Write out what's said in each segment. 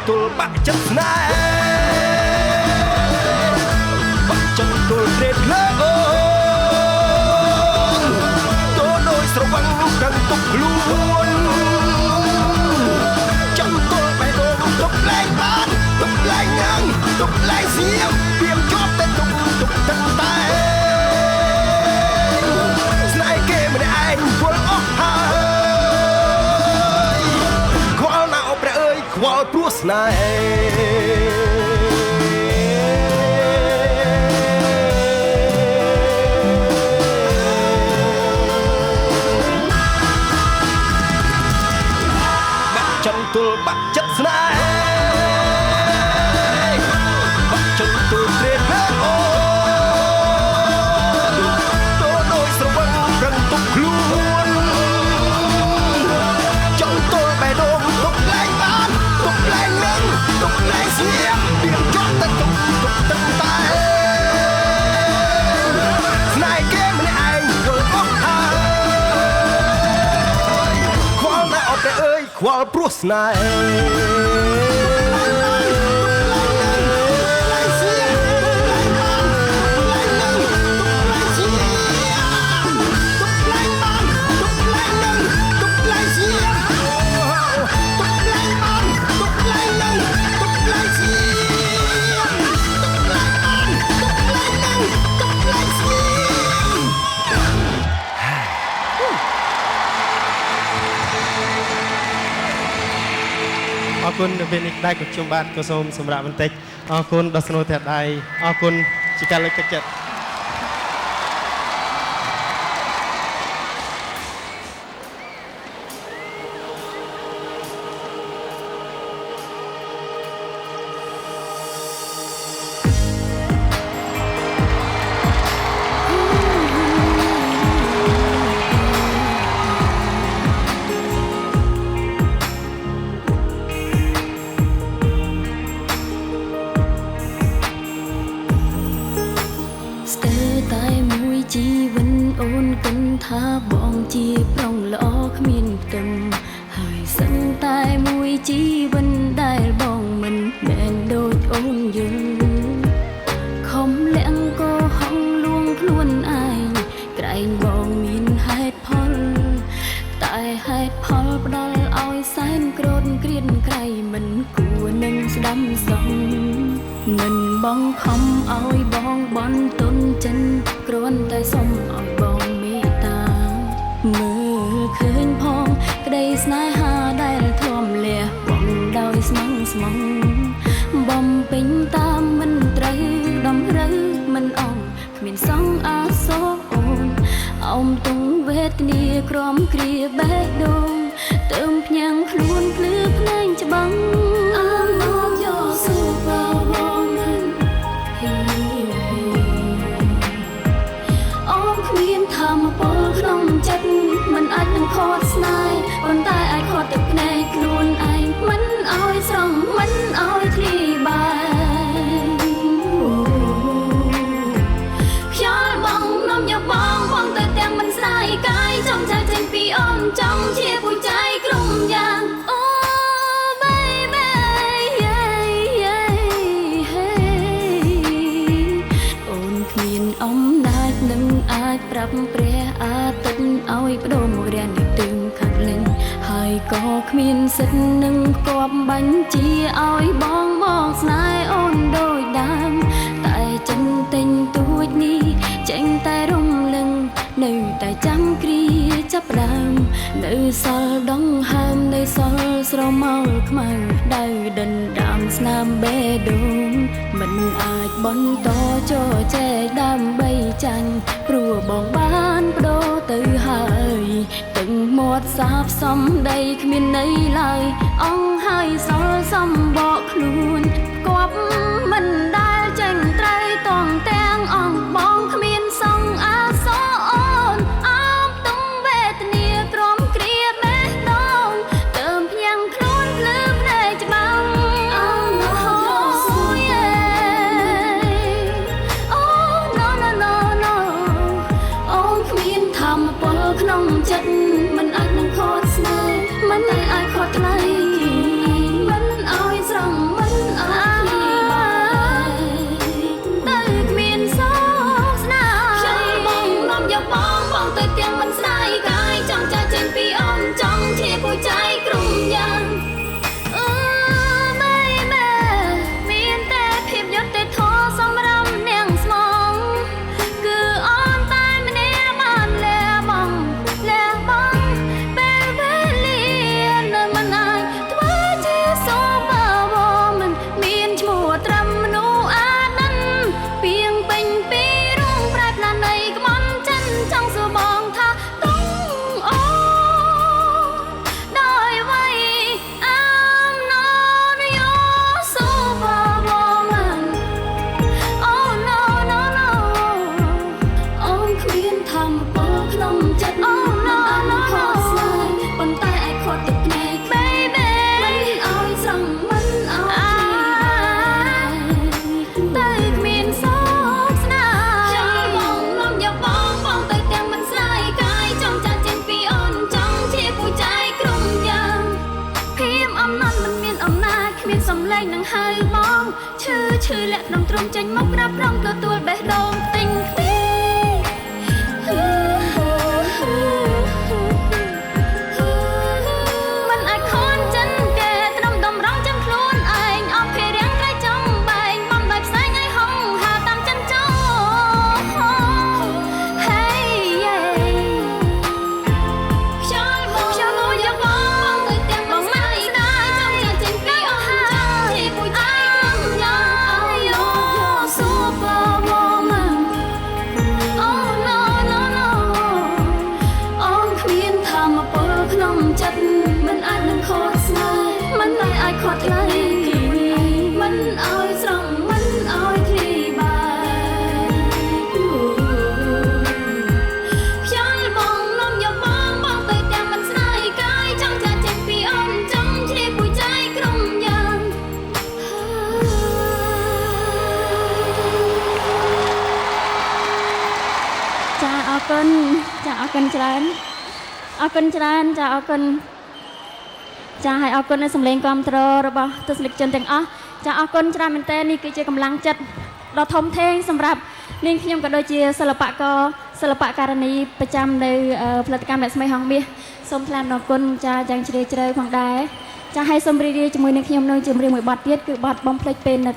ទល់បាក់ចិត្តស្នេហ៍បាក់ចិត្តទល់ព្រេតលើអូនទោះដោយស្រវឹងកាន់ទុកខ្លួនចាំទល់បែរដូងទុកលែងបានទុកលែងញ៉ាំងទុកលែងសៀមពីមជាប់តែទុកទឹកតែស្នេហ៍គេម្នាក់ឯងវល់អស់ហើយខ្វល់ណាស់អូព្រះអើយខ្វល់ព្រោះស្នេហ៍ទល់បាក់ចិត្តស្នេហ៍បាក់ចិត្តទល់ព្រេតលើអូទោះដោយស្រវឹងកាន់ទុកខ្លួនចង់ទល់បែរដូងទុកលែងបានទុកលែងនឹងទុកលែងស្ងៀមពីចង់តែទុកទឹកតែស្នេហ៍គេម្នាក់ឯងយល់អស់ហើយខ្វល់ណាស់អត់តែអើយខ្វល់ព្រោះស្នេហ៍អរគុណពេលនេះដែរក៏ខ្ញុំបាទក៏សូមសម្រាប់បន្តិចអរគុណដល់ស្នូលតែដៃអរគុណជាការលើកទឹកចិត្តថាបងជាប្រុងល្អគ្មានគំហើយសឹងតែមួយជីវិតដែលបងមិនមែនដូចអូនយល់ខំលាក់ក៏ហងលួងខ្លួនឯងក្រែងបងមានហេតុផលតែហេតុផលផ្ដល់ឲ្យសែនក្រត់ក្រៀនក្រៃមិនគួរនឹងស្ដាំសងមិនបងខំឲ្យបងបន់ទុនចិនគ្រាន់តែសុំឲ្យបងមើលឃើញផងក្តីស្នេហាដែលធ្លាប់លះបង់ដោយស្មងស្មងបំពេញតាមមិនត្រូវតម្រូវមិនអងគ្មានសងអាសូរអូនអោមទុងវេទនាក្រំគ្រាបេះដូងទៅភ្ញាំងខ្លួនភ្លឺភ្នែកច្បាំងអើមកយកស៊ូបាវងនឹងអោមគ្មានធម្មពលក្នុងចិត្តមិនអាចនឹងខត់ស្នេហ៍ប៉ុន្តែអាចខត់ទឹកភ្នែកខ្លួនឯងមិនឲ្យស្រង់មិនឲ្យធ្លីបាយខ្យល់បងនំយកបងទៅទាំងមិនស្ដាយកាយចង់ចាចេញពីអូនចង់ជាពូជ័យក្រុមយ៉ាងអូ baby អូនគ្មានអំណាចនឹងអាចប្រាប់ព្រះអាទិត្យឲ្យបដូរមករះនៅទឹងខាងលេងហើយក៏គ្មានសិទ្ធនឹងគប់បញ្ជាឲ្យបងមកស្នេហ៍អូនដូចដើមតែចិនទិញទួចនេះចេញតែរំលឹងនៅតែចាំគ្រាចាប់ដើមនៅសល់ដងហើមនៅសល់ស្រមោលខ្មៅដៅដណ្ដើមស្នាមបេះដូងមិនអាចបន្តចោចែកដើម្បីចាញ់ព្រោះបងបានបដូរទៅហើយទឹកមាត់សាបសំដីគ្មានន័យឡើយអងហើយសល់សំបកខ្លួនគប់មិនដែលចេញត្រូវតងទាំងអងបងគ្មានសងអាសអូនអោបទុំវេទនាក្រំគ្រាបេះដូងទៅភ្ញាំងខ្លួនភ្លឺភ្នែកច្បាំងអូ no oh no no no no អូនគ្មានធម្មពលក្នុងចិត្តមិនអាចនឹងខត់ស្នេហ៍មិនអាចខត់ថ្លៃ នមិនមានអំណាចគ្មានសំឡេងនឹងហៅបងឈឺលាក់ក្នុងទ្រង់ចេញមកក្រាបរំទទួលបេះដូងទិញខ្ទេមិនអាចខនចិនគេត្រឹមតម្រង់ចាំខ្លួនឯងអស់ភេរៀងក្រៃចំបែងបំដោយផ្សែងឲ្យហងហាតាមចិនចោហេយេខ្យល់មកយកបងទៅទាំងបងមិនស្ដាយចាំជាចេញពីអស់ហើយជាពុយใจខ្ញុំយ៉ាងអាយុសូបបងOh no no no អូនគ្មានធម៌ពលក្នុងចិត្តមិនអាចនឹងខកស្នេហ៍មិនអាចខកថ្លៃមិនឲ្យស្រង់មិនឲ្យធ្លីបាយខ្យល់បងនាំយកបងទៅទាំងមិនស្ដាយកាយចង់ចាចេញពីអូនចង់ជ្រាបពុយใจក្រុមយ៉ាងចាអរគុណចាអរគុណច្រើនអរគុណច្រើនចាអរគុណចាហើយអរគុណនៅសម្លេងគាំទ្ររបស់ទស្សនិកជនទាំងអស់ចាអរគុណច្រើនមែនទែននេះគឺជាកម្លាំងចិត្តដ៏ធំធេងសម្រាប់នាងខ្ញុំក៏ដូចជាសិល្បករសិល្បករនីប្រចាំនៅផលិតកម្មអ្នកស្មីហងមាសសូមថ្លែងអរគុណចាយ៉ាងជ្រាលជ្រៅផងដែរចាហើយសូមរីករាយជាមួយនឹងខ្ញុំនៅជាមួយមួយបទទៀតគឺបទបំភ្លេចពេលនឹក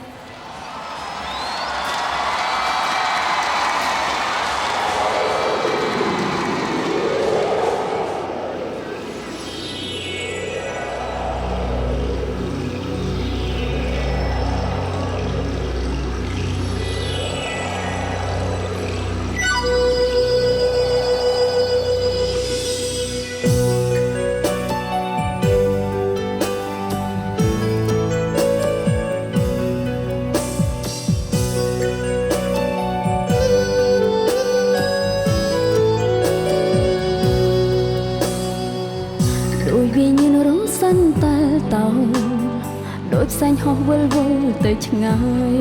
ដូចផ្សែងហោះវិលវល់ទៅឆ្ងាយ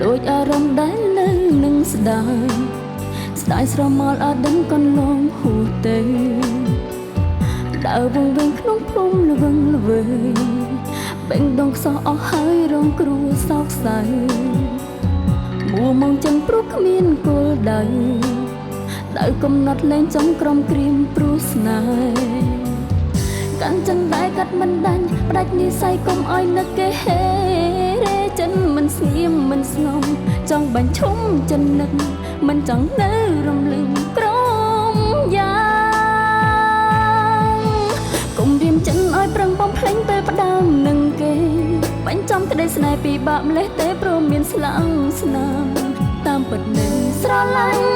ដូចអារម្មណ៍ដែលនៅនឹងស្ដាយស្រមោលអត់ដឹងកន្លងហួសទៅដើរវង្វេងក្នុងភូមិល្វឹងល្វើយបេងដងខ្សោះអស់ហើយរងគ្រោះសោកសៅមួមកចឹងព្រោះគ្មានគោលដៅកំណត់លែងចំក្រុមក្រៀមព្រោះស្នេហ៍កាន់ចឹងដែរកាត់មិនដាច់ផ្ដាច់និស័យកុំអោយនឹកគេហេរេចិនមិនស្ងៀមមិនស្ងំចង់បាញ់ឈុំចិននឹកមិនចង់នៅរំលឹងក្រុមយ៉ាងកុំរៀមចិនអោយប្រឹងបំភ្លេងពេលផ្ដើមនឹងគេបាញ់ចំក្តីស្នេហ៍ពីបាក់ម្លេះទេព្រមមានស្លាំងស្នាមតាមពិតនឹងស្រឡាញ់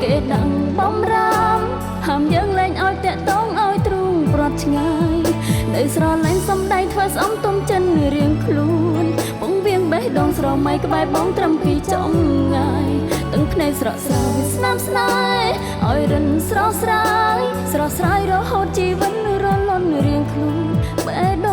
គេដឹងបំរាមហាមយើងលែងអោយតាក់តងអោយទ្រូងប្រត់ឆ្ងាយនៅស្រឡាញ់សំដីធ្វើស្អំទុំចិនរៀងខ្លួនពងវៀងបេះដូងស្រមៃក្បែរបងត្រឹមពីចំងាយទាំងភ្នែកស្រក់ស្រោយស្នាមស្នេហ៍ឲ្យរិនស្រស់ស្រាយរហូតជីវិតរលន់រៀងខ្លួនបេះ